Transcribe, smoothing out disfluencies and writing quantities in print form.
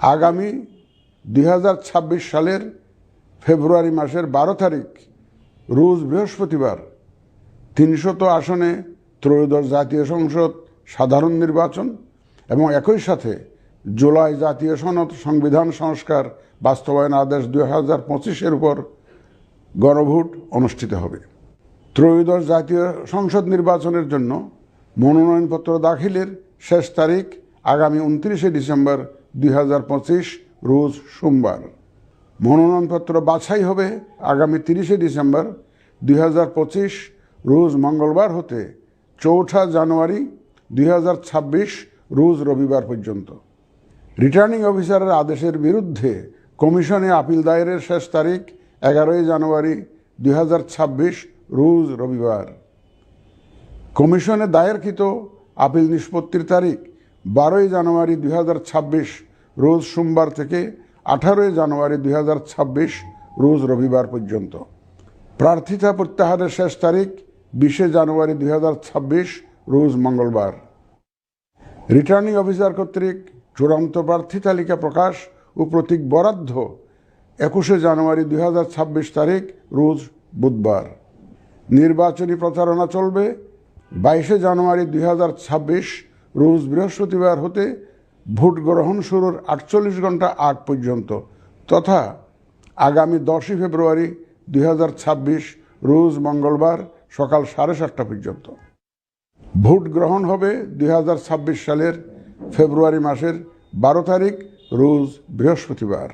আগামী 2026 সালের ফেব্রুয়ারি মাসের 12 তারিখ রোজ বৃহস্পতিবার 300 আসনে ত্রয়োদশ জাতীয় সংসদ সাধারণ নির্বাচন এবং একই সাথে জুলাই জাতীয় সনদ সংবিধান সংস্কার বাস্তবায়ন আদেশ 2025-এর উপর গণভোট অনুষ্ঠিত হবে। ত্রয়োদশ জাতীয় সংসদ নির্বাচনের জন্য মনোনয়নপত্র দাখিলের শেষ তারিখ আগামী 29 ডিসেম্বর 2025 রোজ সোমবার। মনোনয়নপত্র বাছাই হবে আগামী 30 ডিসেম্বর 2025 রোজ মঙ্গলবার হতে 4 জানুয়ারি 2026 রোজ রবিবার পর্যন্ত। রিটার্নিং অফিসারের আদেশের বিরুদ্ধে কমিশনে আপিল দায়েরের শেষ তারিখ 11 জানুয়ারি 2026 রোজ রবিবার। কমিশনে দায়েরকৃত আপিল নিষ্পত্তির তারিখ 12 জানুয়ারি 2026 রোজ সোমবার থেকে 18 জানুয়ারি 2026 রোজ রবিবার পর্যন্ত। প্রার্থিতা প্রত্যাহারের শেষ তারিখ 20 জানুয়ারি 2026 রোজ মঙ্গলবার। রিটার্নিং অফিসার কর্তৃক চূড়ান্ত প্রার্থী তালিকা প্রকাশ ও প্রতীক বরাদ্দ 21 জানুয়ারি 2026 তারিখ রোজ বুধবার। নির্বাচনী প্রচারণা চলবে 22 জানুয়ারি 2026 রোজ বৃহস্পতিবার হতে ভোট গ্রহণ শুরুর 48 ঘন্টা আগ পর্যন্ত তথা আগামী 10 ফেব্রুয়ারি 2026 রোজ মঙ্গলবার সকাল 7:30 পর্যন্ত। ভোট গ্রহণ হবে 2026 সালের ফেব্রুয়ারি মাসের 12 তারিখ রোজ বৃহস্পতিবার।